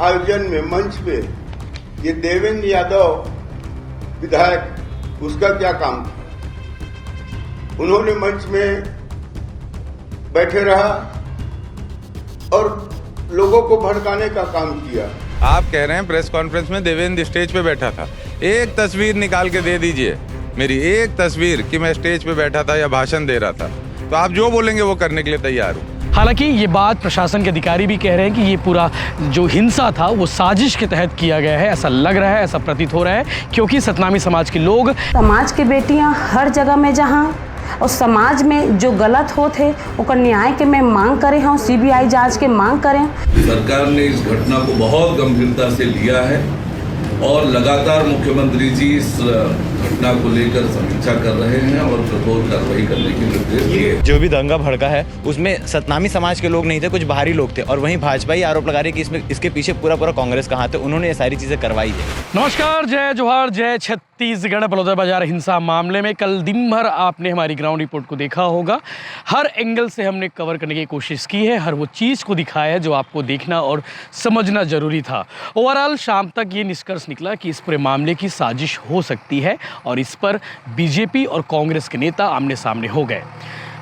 आयोजन में मंच पे ये देवेंद्र यादव विधायक, उसका क्या काम था? उन्होंने मंच में बैठे रहा और लोगों को भड़काने का काम किया। आप कह रहे हैं प्रेस कॉन्फ्रेंस में देवेंद्र स्टेज पे बैठा था। एक तस्वीर निकाल के दे दीजिए, मेरी एक तस्वीर कि मैं स्टेज पे बैठा था या भाषण दे रहा था, तो आप जो बोलेंगे वो करने के लिए तैयार हूँ। हालांकि ये बात प्रशासन के अधिकारी भी कह रहे हैं कि ये पूरा जो हिंसा था वो साजिश के तहत किया गया है। ऐसा लग रहा है, ऐसा प्रतीत हो रहा है, क्योंकि सतनामी समाज के लोग, समाज की बेटियां हर जगह में जहां और समाज में जो गलत होते ओकर न्याय के में मांग करे हैं, सीबीआई जांच के मांग करें। सरकार ने इस घटना को बहुत गंभीरता से लिया है और लगातार मुख्यमंत्री जी इस घटना को लेकर समीक्षा कर रहे हैं और कठोर कार्रवाई करने के निर्देश दिए। जो भी दंगा भड़का है उसमें सतनामी समाज के लोग नहीं थे, कुछ बाहरी लोग थे, और वहीं भाजपा ही आरोप लगा रही है कि इसमें इसके पीछे पूरा कांग्रेस का हाथ है। उन्होंने ये सारी चीजें करवाई है। नमस्कार, जय जोहार, जय छत्तीसगढ़। बलौदाबाजार हिंसा मामले में कल दिन भर आपने हमारी ग्राउंड रिपोर्ट को देखा होगा। हर एंगल से हमने कवर करने की कोशिश की है, हर वो चीज़ को दिखाया है जो आपको देखना और समझना जरूरी था। ओवरऑल शाम तक ये निष्कर्ष निकला कि इस पूरे मामले की साजिश हो सकती है और इस पर बीजेपी और कांग्रेस के नेता आमने सामने हो गए।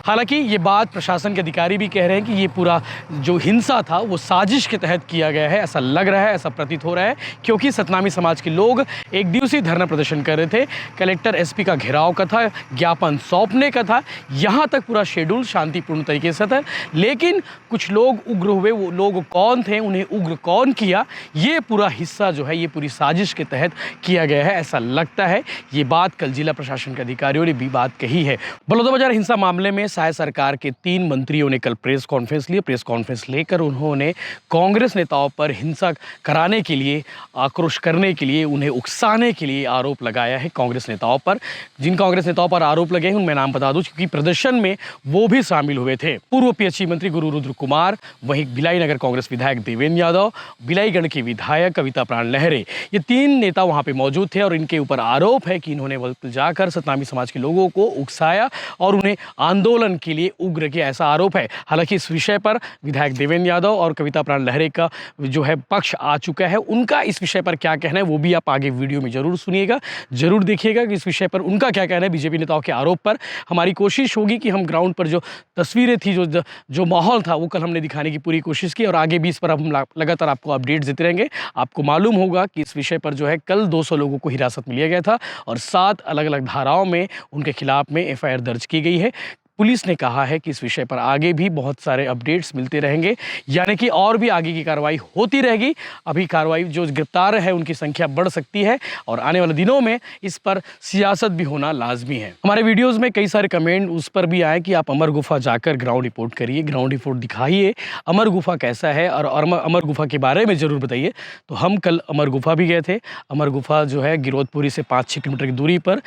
हालांकि ये बात प्रशासन के अधिकारी भी कह रहे हैं कि ये पूरा जो हिंसा था वो साजिश के तहत किया गया है। ऐसा लग रहा है, ऐसा प्रतीत हो रहा है, क्योंकि सतनामी समाज के लोग एक दिवसीय धरना प्रदर्शन कर रहे थे। कलेक्टर एसपी का घेराव का था, ज्ञापन सौंपने का था, यहाँ तक पूरा शेड्यूल शांतिपूर्ण तरीके से था। लेकिन कुछ लोग उग्र हुए। वो लोग कौन थे, उन्हें उग्र कौन किया, ये पूरा हिस्सा जो है ये पूरी साजिश के तहत किया गया है, ऐसा लगता है। ये बात कल जिला प्रशासन के अधिकारियों ने भी बात कही है। बलौदाबाजार हिंसा मामले में सहायक सरकार के 3 मंत्रियों ने कल प्रेस कॉन्फ्रेंस ली। प्रेस कॉन्फ्रेंस लेकर उन्होंने कांग्रेस नेताओं पर हिंसा कराने के लिए, आक्रोश करने के लिए, उन्हें उकसाने के लिए आरोप लगाया है कांग्रेस नेताओं पर। जिन कांग्रेस नेताओं पर आरोप लगे हैं उनमें नाम बता दूं, क्योंकि प्रदर्शन में वो भी शामिल हुए थे। पूर्व पीएचई मंत्री गुरु रुद्र कुमार, वहीं भिलाई नगर कांग्रेस विधायक देवेंद्र यादव, बिलाईगढ़ की विधायक कविता प्राण लहरे, ये 3 नेता वहां पे मौजूद थे और इनके ऊपर आरोप है कि इन्होंने वक्त जाकर सतनामी समाज के लोगों को उकसाया और उन्हें आंदोलन के लिए उग्र किया, ऐसा आरोप है। हालांकि इस विषय पर विधायक देवेंद्र यादव और कविता प्राण लहरे का जो है पक्ष आ चुका है। उनका इस विषय पर क्या कहना है वो भी आप आगे वीडियो में जरूर सुनिएगा, जरूर देखिएगा कि इस विषय पर उनका क्या कहना है बीजेपी नेताओं के आरोप पर। हमारी कोशिश होगी कि हम ग्राउंड पर जो तस्वीरें थी, जो माहौल था, वो कल हमने दिखाने की पूरी कोशिश की और आगे भी इस पर हम लगातार आपको अपडेट्स देते रहेंगे। आपको मालूम होगा कि इस विषय पर जो है कल 200 लोगों को हिरासत में लिया गया था और 7 अलग अलग धाराओं में उनके खिलाफ में एफआईआर दर्ज की गई है। पुलिस ने कहा है कि इस विषय पर आगे भी बहुत सारे अपडेट्स मिलते रहेंगे, यानी कि और भी आगे की कार्रवाई होती रहेगी। अभी कार्रवाई जो गिरफ्तार है उनकी संख्या बढ़ सकती है और आने वाले दिनों में इस पर सियासत भी होना लाजमी है। हमारे वीडियोस में कई सारे कमेंट उस पर भी आए कि आप अमर गुफा जाकर ग्राउंड रिपोर्ट करिए, ग्राउंड रिपोर्ट दिखाइए, अमर गुफा कैसा है और अमर गुफा के बारे में ज़रूर बताइए। तो हम कल अमर गुफा भी गए थे। अमर गुफा जो है गिरौदपुरी से 5-6 किलोमीटर की दूरी पर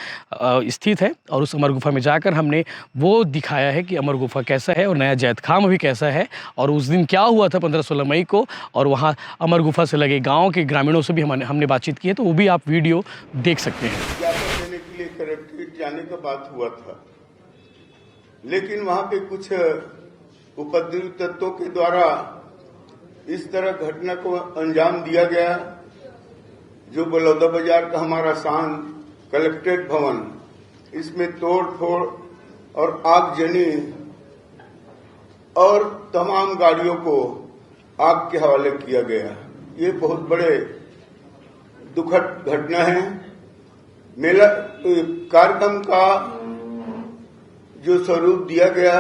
स्थित है और उस अमर गुफा में जाकर हमने वो दिखाया है कि अमर गुफा कैसा है और नया जैत खाम भी कैसा है और उस दिन क्या हुआ था 15-16 मई को, और वहाँ अमर गुफा से लगे गांव के ग्रामीणों से भी हमने बातचीत की है, तो वो भी आप वीडियो देख सकते हैं। ज्ञापन देने के लिए कलेक्ट्रेट जाने का बात हुआ था, लेकिन वहां पे कुछ उपद्रवी तत्वों के द्वारा इस तरह घटना को अंजाम दिया गया, जो बलौदाबाजार का हमारा शान कलेक्ट्रेट भवन, इसमें तोड़ फोड़ और आगजनी और तमाम गाड़ियों को आग के हवाले किया गया। ये बहुत बड़े दुखद घटना है। मेला कार्यक्रम का जो स्वरूप दिया गया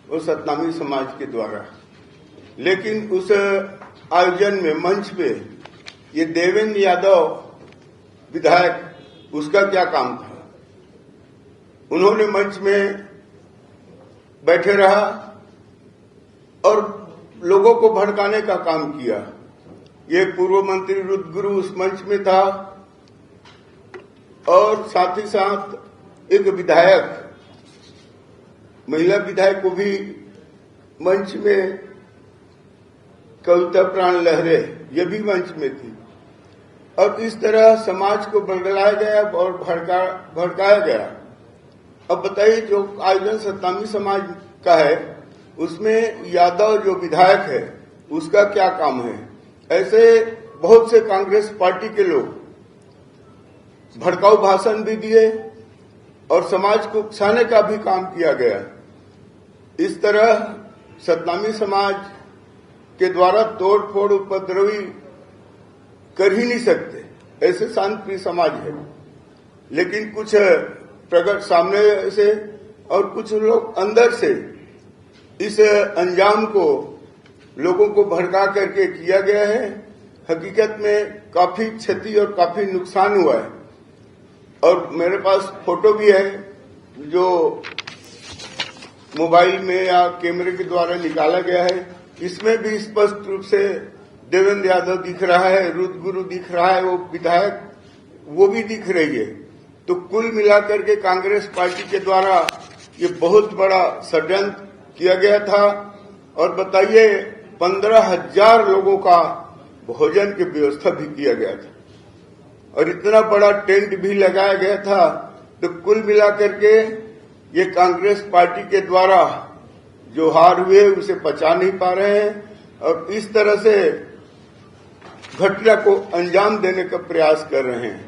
वो सतनामी समाज के द्वारा, लेकिन उस आयोजन में मंच पे ये देवेंद्र यादव विधायक, उसका क्या काम था? उन्होंने मंच में बैठे रहा और लोगों को भड़काने का काम किया। ये पूर्व मंत्री रुद्र गुरु उस मंच में था और साथ ही साथ एक विधायक, महिला विधायक को भी मंच में, कविता प्राण लहरे, ये भी मंच में थी। और इस तरह समाज को बदलाया गया और भड़काया गया। अब बताइए, जो आयोजन सतनामी समाज का है उसमें यादव जो विधायक है उसका क्या काम है? ऐसे बहुत से कांग्रेस पार्टी के लोग भड़काऊ भाषण भी दिए और समाज को उकसाने का भी काम किया गया। इस तरह सतनामी समाज के द्वारा तोड़ फोड़ उपद्रवी कर ही नहीं सकते, ऐसे शांतिप्रिय समाज है। लेकिन कुछ प्रगट सामने से और कुछ लोग अंदर से इस अंजाम को लोगों को भड़का करके किया गया है। हकीकत में काफी क्षति और काफी नुकसान हुआ है और मेरे पास फोटो भी है जो मोबाइल में या कैमरे के द्वारा निकाला गया है। इसमें भी स्पष्ट रूप से देवेंद्र यादव दिख रहा है, रुद्रगुरु दिख रहा है, वो विधायक वो भी दिख रही है। तो कुल मिलाकर के कांग्रेस पार्टी के द्वारा ये बहुत बड़ा षड्यंत्र किया गया था। और बताइए 15,000 लोगों का भोजन की व्यवस्था भी किया गया था और इतना बड़ा टेंट भी लगाया गया था। तो कुल मिलाकर के ये कांग्रेस पार्टी के द्वारा जो हार हुए उसे पचा नहीं पा रहे हैं और इस तरह से घटना को अंजाम देने का प्रयास कर रहे हैं।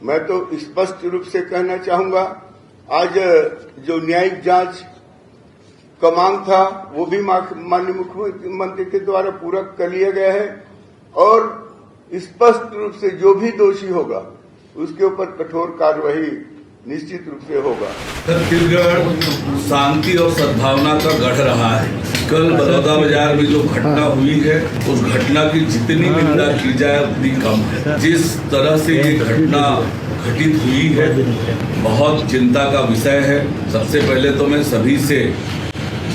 मैं तो स्पष्ट रूप से कहना चाहूंगा, आज जो न्यायिक जांच का मांग था वो भी माननीय मुख्यमंत्री के द्वारा पूरा कर लिया गया है और स्पष्ट रूप से जो भी दोषी होगा उसके ऊपर कठोर कार्रवाई निश्चित रूप से होगा। छत्तीसगढ़ शांति और सद्भावना का गढ़ रहा है। कल बलौदा बाजार में जो घटना हुई है उस घटना की जितनी निंदा की जाए उतनी कम है। जिस तरह से ये घटना घटित हुई है बहुत चिंता का विषय है। सबसे पहले तो मैं सभी से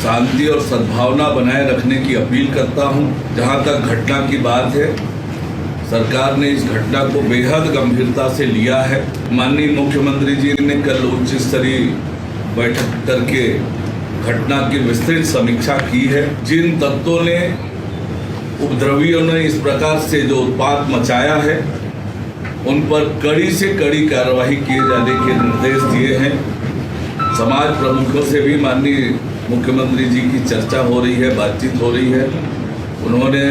शांति और सद्भावना बनाए रखने की अपील करता हूं। जहां तक घटना की बात है, सरकार ने इस घटना को बेहद गंभीरता से लिया है। माननीय मुख्यमंत्री जी ने कल उच्च स्तरीय बैठक करके घटना की विस्तृत समीक्षा की है। जिन तत्वों ने उपद्रवियों ने इस प्रकार से जो उत्पात मचाया है उन पर कड़ी से कड़ी कार्रवाई किए जाने के निर्देश दिए हैं। समाज प्रमुखों से भी माननीय मुख्यमंत्री जी की चर्चा हो रही है, बातचीत हो रही है। उन्होंने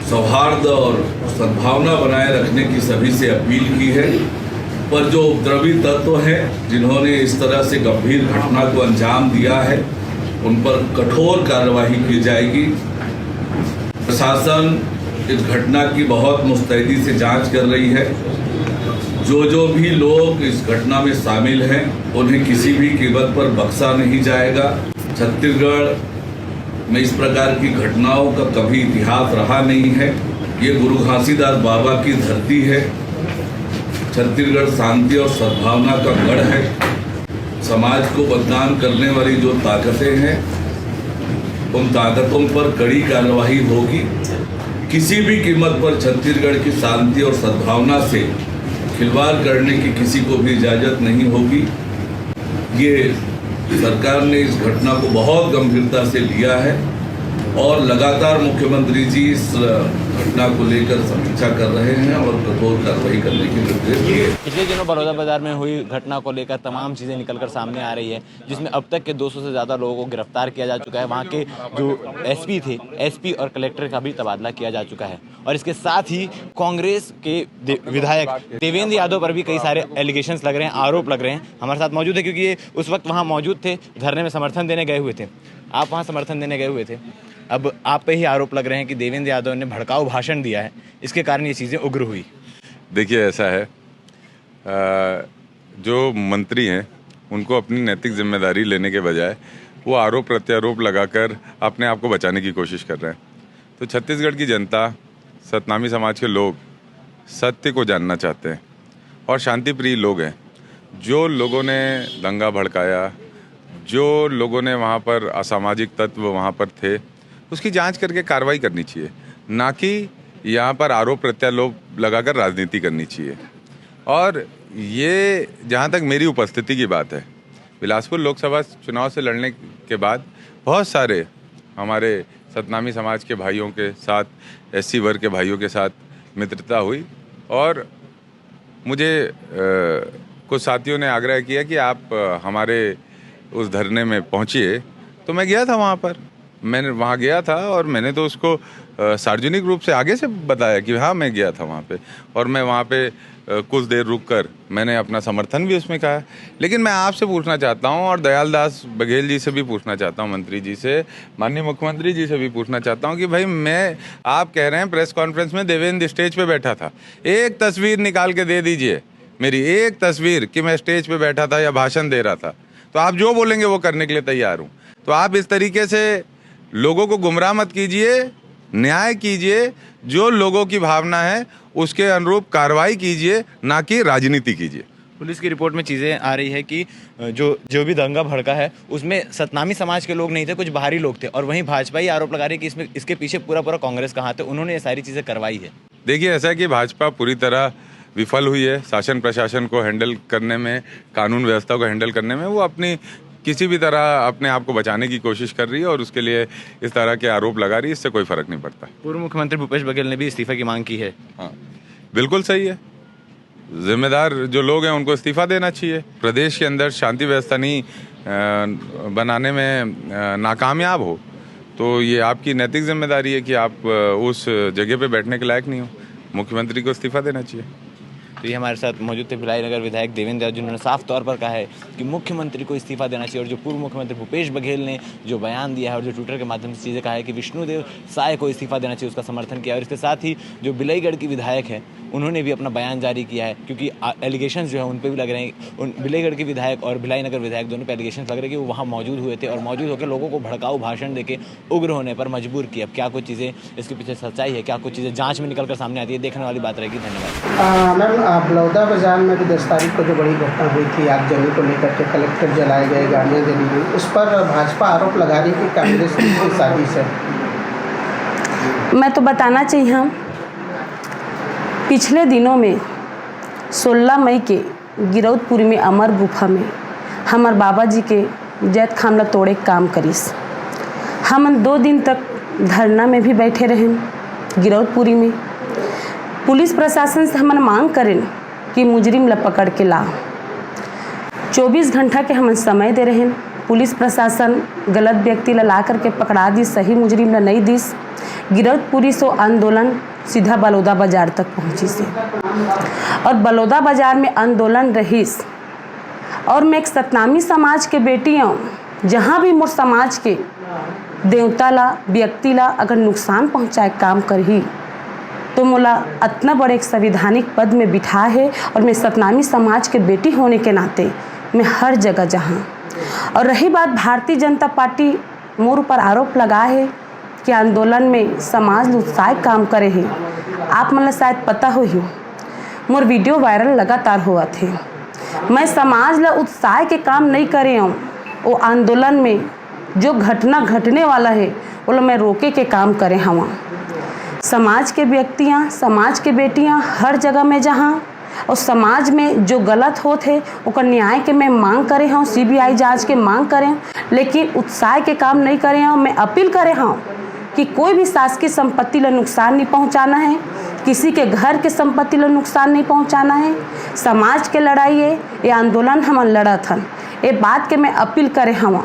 सौहार्द और सद्भावना बनाए रखने की सभी से अपील की है। पर जो उपद्रवी तत्व हैं जिन्होंने इस तरह से गंभीर घटना को अंजाम दिया है उन पर कठोर कार्रवाई की जाएगी। प्रशासन इस घटना की बहुत मुस्तैदी से जांच कर रही है। जो भी लोग इस घटना में शामिल हैं उन्हें किसी भी कीमत पर बख्शा नहीं जाएगा। छत्तीसगढ़ में इस प्रकार की घटनाओं का कभी इतिहास रहा नहीं है। ये गुरु घासीदास बाबा की धरती है। छत्तीसगढ़ शांति और सद्भावना का गढ़ है। समाज को बदनाम करने वाली जो ताकतें हैं उन ताकतों पर कड़ी कार्रवाई होगी। किसी भी कीमत पर छत्तीसगढ़ की शांति और सद्भावना से खिलवाड़ करने की किसी को भी इजाज़त नहीं होगी। ये सरकार ने इस घटना को बहुत गंभीरता से लिया है और लगातार मुख्यमंत्री जी इस घटना को लेकर समीक्षा कर रहे हैं और कठोर कार्रवाई करने के निर्देश दिए। पिछले दिनों बलौदा बाजार में हुई घटना को लेकर तमाम चीज़ें निकलकर सामने आ रही है, जिसमें अब तक के 200 से ज़्यादा लोगों को गिरफ्तार किया जा चुका है। वहाँ के जो एसपी थे, एसपी और कलेक्टर का भी तबादला किया जा चुका है। और इसके साथ ही कांग्रेस के विधायक देवेंद्र यादव पर भी कई सारे एलिगेशंस लग रहे हैं, आरोप लग रहे हैं। हमारे साथ मौजूद है क्योंकि ये उस वक्त वहाँ मौजूद थे, धरने में समर्थन देने गए हुए थे। आप वहाँ समर्थन देने गए हुए थे। अब आप पे ही आरोप लग रहे हैं कि देवेंद्र यादव ने भड़काऊ भाषण दिया है, इसके कारण ये चीज़ें उग्र हुई। देखिए ऐसा है, जो मंत्री हैं उनको अपनी नैतिक जिम्मेदारी लेने के बजाय वो आरोप प्रत्यारोप लगाकर अपने आप को बचाने की कोशिश कर रहे हैं। तो छत्तीसगढ़ की जनता, सतनामी समाज के लोग सत्य को जानना चाहते हैं और शांतिप्रिय लोग हैं। जो लोगों ने दंगा भड़काया, जो लोगों ने वहाँ पर असामाजिक तत्व वहाँ पर थे, उसकी जांच करके कार्रवाई करनी चाहिए, ना कि यहाँ पर आरोप प्रत्यारोप लगाकर राजनीति करनी चाहिए। और ये जहाँ तक मेरी उपस्थिति की बात है, बिलासपुर लोकसभा चुनाव से लड़ने के बाद बहुत सारे हमारे सतनामी समाज के भाइयों के साथ, एससी वर्ग के भाइयों के साथ मित्रता हुई और मुझे कुछ साथियों ने आग्रह किया कि आप हमारे उस धरने में पहुंचिए। तो मैं गया था वहाँ पर। मैंने वहाँ गया था और मैंने तो उसको सार्वजनिक रूप से आगे से बताया कि हाँ मैं गया था वहाँ पे, और मैं वहाँ पे कुछ देर रुककर मैंने अपना समर्थन भी उसमें कहा। लेकिन मैं आपसे पूछना चाहता हूँ और दयाल दास बघेल जी से भी पूछना चाहता हूँ, मंत्री जी से, माननीय मुख्यमंत्री जी से भी पूछना चाहता हूँ कि भाई मैं, आप कह रहे हैं प्रेस कॉन्फ्रेंस में देवेंद्र स्टेज पे बैठा था, एक तस्वीर निकाल के दे दीजिए, मेरी एक तस्वीर कि मैं स्टेज पे बैठा था या भाषण दे रहा था, तो आप जो बोलेंगे वो करने के लिए तैयार हूँ। तो आप इस तरीके से लोगों को गुमराह मत कीजिए, न्याय कीजिए, जो लोगों की भावना है उसके अनुरूप कार्रवाई कीजिए, ना कि राजनीति कीजिए। पुलिस की रिपोर्ट में चीज़ें आ रही है कि जो भी दंगा भड़का है उसमें सतनामी समाज के लोग नहीं थे, कुछ बाहरी लोग थे, और वहीं भाजपा ही आरोप लगा रही है कि इसमें इसके पीछे पूरा कांग्रेस का हाथ है, उन्होंने ये सारी चीज़ें करवाई है। देखिए, ऐसा है कि भाजपा पूरी तरह विफल हुई है शासन प्रशासन को हैंडल करने में, कानून व्यवस्था को हैंडल करने में। वो अपनी किसी भी तरह अपने आप को बचाने की कोशिश कर रही है और उसके लिए इस तरह के आरोप लगा रही है, इससे कोई फर्क नहीं पड़ता। पूर्व मुख्यमंत्री भूपेश बघेल ने भी इस्तीफे की मांग की है। हाँ, बिल्कुल सही है। जिम्मेदार जो लोग हैं उनको इस्तीफा देना चाहिए। प्रदेश के अंदर शांति व्यवस्था नहीं बनाने में नाकामयाब हो तो ये आपकी नैतिक जिम्मेदारी है कि आप उस जगह पे बैठने के लायक नहीं हो। मुख्यमंत्री को इस्तीफा देना चाहिए। तो ये हमारे साथ मौजूद थे भिलाई नगर विधायक देवेंद्र, जिन्होंने साफ तौर पर कहा है कि मुख्यमंत्री को इस्तीफा देना चाहिए। और जो पूर्व मुख्यमंत्री भूपेश बघेल ने जो बयान दिया है और जो ट्विटर के माध्यम से चीज़ें कहा है कि विष्णुदेव साय को इस्तीफा देना चाहिए, उसका समर्थन किया। और इसके साथ ही जो बिलाईगढ़ की विधायक है उन्होंने भी अपना बयान जारी किया है, क्योंकि एलिगेशंस जो है उन पर भी लग रहे हैं। उन बिलाईगढ़ के विधायक और भिलाई नगर विधायक दोनों पे एलिगेशंस लग रहे हैं कि वो वहाँ मौजूद हुए थे और मौजूद होकर लोगों को भड़काऊ भाषण देके उग्र होने पर मजबूर किया। अब क्या कुछ चीज़ें इसके पीछे सच्चाई है, क्या कुछ चीज़ें जाँच में निकल कर सामने आती है, देखने वाली बात रहेगी। धन्यवाद। मैम, बलौदा बाजार में भी 10 तारीख को जो बड़ी घटना हुई थी आगजनी को लेकर के, कलेक्टर जलाए गए, गाड़ियाँ जली गई, उस पर भाजपा आरोप लगा रही कि कांग्रेस की साजिश है। मैं तो बताना चाहिए, पिछले दिनों में 16 मई के गिरौदपुरी में अमर गुफा में हमार बाबा जी के जैत खामला तोड़े काम करीस। हम 2 दिन तक धरना में भी बैठे रहें गिरौदपुरी में। पुलिस प्रशासन से हमन मांग करें कि मुजरिम ला पकड़ के ला। 24 घंटा के हम समय दे रहे हैं। पुलिस प्रशासन गलत व्यक्ति ला करके पकड़ा दी, सही मुजरिम ला नहीं दिस। गिरौदपुरी से आंदोलन सीधा बलौदा बाजार तक पहुंची से, और बलौदा बाजार में आंदोलन रहीस। और मैं एक सतनामी समाज के बेटी हूँ, जहाँ भी मोर समाज के देवता ला, व्यक्ति ला अगर नुकसान पहुँचाए काम करही तो मोला इतना बड़े एक संवैधानिक पद में बिठा है। और मैं सतनामी समाज के बेटी होने के नाते मैं हर जगह जहाँ। और रही बात भारतीय जनता पार्टी मोर ऊपर आरोप लगा है कि आंदोलन में समाज उत्साह काम करे है। आप मतलब शायद पता हो ही, मोर वीडियो वायरल लगातार हुआ थे। मैं समाज ला उत्साह के काम नहीं करे हूँ, वो आंदोलन में जो घटना घटने वाला है वो मैं रोके के काम करे हवा। समाज के व्यक्तियाँ, समाज के बेटियाँ हर जगह में जहाँ, और समाज में जो गलत होते वो न्याय के मैं मांग करे हूँ, CBI जांच के मांग करें, लेकिन उत्साह के काम नहीं करे हूँ। मैं अपील करे हूँ कि कोई भी शासकीय संपत्ति ला नुकसान नहीं पहुँचाना है, किसी के घर के संपत्ति ला नुकसान नहीं पहुँचाना है। समाज के लड़ाई है, ये आंदोलन हम लड़त हन, ये बात के मैं अपील करे हूँ।